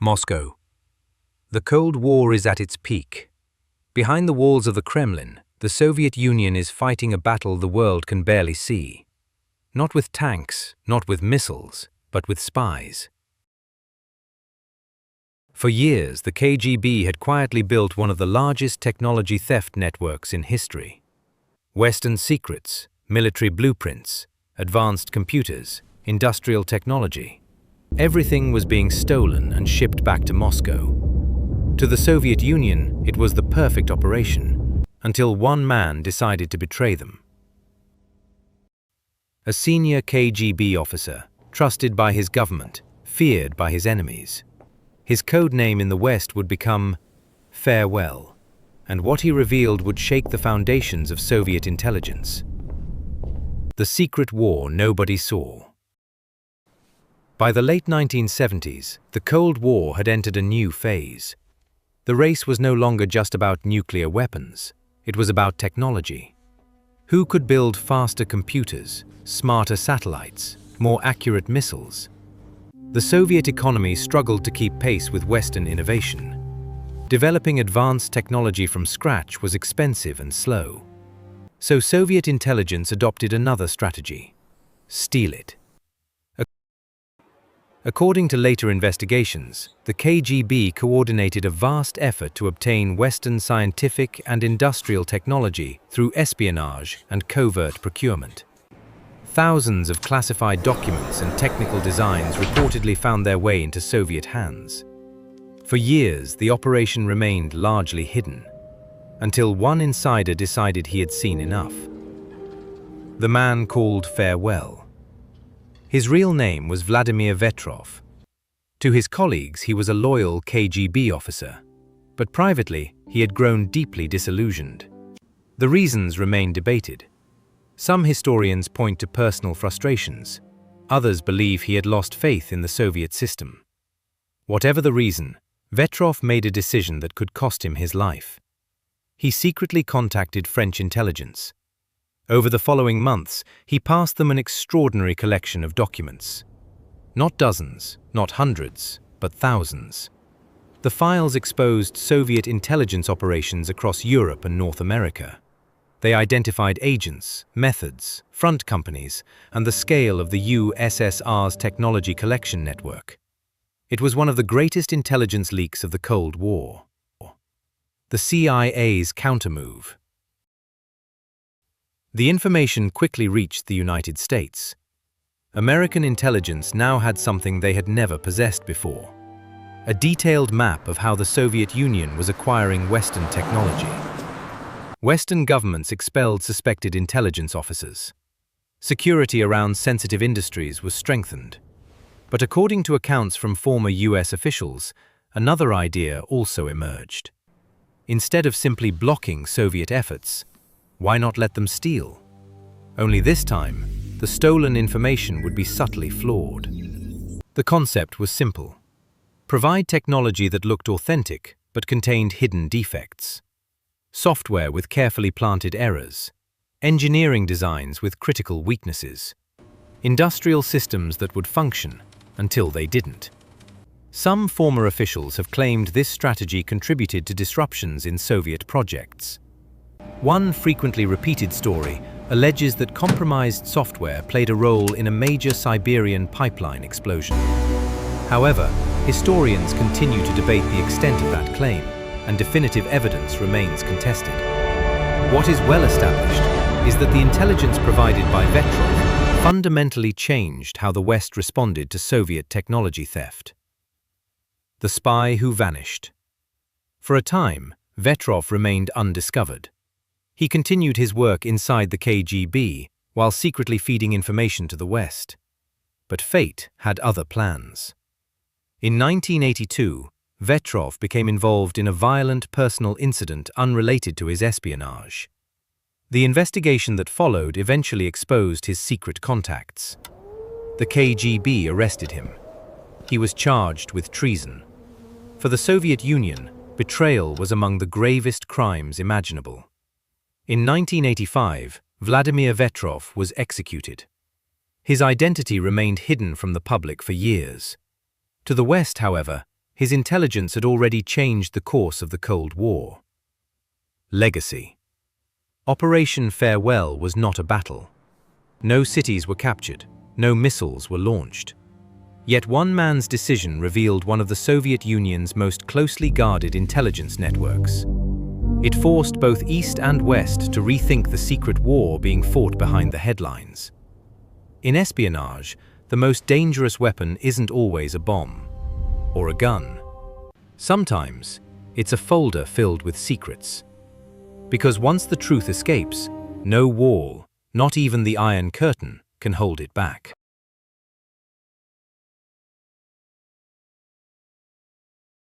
Moscow. The Cold War is at its peak. Behind the walls of the Kremlin, the Soviet Union is fighting a battle the world can barely see. Not with tanks, not with missiles, but with spies. For years, the KGB had quietly built one of the largest technology theft networks in history. Western secrets, military blueprints, advanced computers, industrial technology. Everything was being stolen and shipped back to Moscow. To the Soviet Union, it was the perfect operation, until one man decided to betray them. A senior KGB officer, trusted by his government, feared by his enemies. His code name in the West would become Farewell, and what he revealed would shake the foundations of Soviet intelligence. The secret war nobody saw. By the late 1970s, the Cold War had entered a new phase. The race was no longer just about nuclear weapons, it was about technology. Who could build faster computers, smarter satellites, more accurate missiles? The Soviet economy struggled to keep pace with Western innovation. Developing advanced technology from scratch was expensive and slow. So Soviet intelligence adopted another strategy: steal it. According to later investigations, the KGB coordinated a vast effort to obtain Western scientific and industrial technology through espionage and covert procurement. Thousands of classified documents and technical designs reportedly found their way into Soviet hands. For years, the operation remained largely hidden, until one insider decided he had seen enough. The man called Farewell. His real name was Vladimir Vetrov. To his colleagues, he was a loyal KGB officer, but privately, he had grown deeply disillusioned. The reasons remain debated. Some historians point to personal frustrations. Others believe he had lost faith in the Soviet system. Whatever the reason, Vetrov made a decision that could cost him his life. He secretly contacted French intelligence. Over the following months, he passed them an extraordinary collection of documents. Not dozens, not hundreds, but thousands. The files exposed Soviet intelligence operations across Europe and North America. They identified agents, methods, front companies, and the scale of the USSR's technology collection network. It was one of the greatest intelligence leaks of the Cold War. The CIA's countermove. The information quickly reached the United States. American intelligence now had something they had never possessed before: a detailed map of how the Soviet Union was acquiring Western technology. Western governments expelled suspected intelligence officers. Security around sensitive industries was strengthened. But according to accounts from former US officials, another idea also emerged. Instead of simply blocking Soviet efforts, why not let them steal? Only this time, the stolen information would be subtly flawed. The concept was simple: provide technology that looked authentic but contained hidden defects. Software with carefully planted errors. Engineering designs with critical weaknesses. Industrial systems that would function until they didn't. Some former officials have claimed this strategy contributed to disruptions in Soviet projects. One frequently repeated story alleges that compromised software played a role in a major Siberian pipeline explosion. However, historians continue to debate the extent of that claim, and definitive evidence remains contested. What is well established is that the intelligence provided by Vetrov fundamentally changed how the West responded to Soviet technology theft. The spy who vanished. For a time, Vetrov remained undiscovered. He continued his work inside the KGB while secretly feeding information to the West. But fate had other plans. In 1982, Vetrov became involved in a violent personal incident unrelated to his espionage. The investigation that followed eventually exposed his secret contacts. The KGB arrested him. He was charged with treason. For the Soviet Union, betrayal was among the gravest crimes imaginable. In 1985, Vladimir Vetrov was executed. His identity remained hidden from the public for years. To the West, however, His intelligence had already changed the course of the Cold War. Legacy. Operation Farewell was not a battle. No cities were captured, no missiles were launched. Yet one man's decision revealed one of the Soviet Union's most closely guarded intelligence networks. It forced both East and West to rethink the secret war being fought behind the headlines. In espionage, the most dangerous weapon isn't always a bomb or a gun. Sometimes, it's a folder filled with secrets. Because once the truth escapes, no wall, not even the Iron Curtain, can hold it back.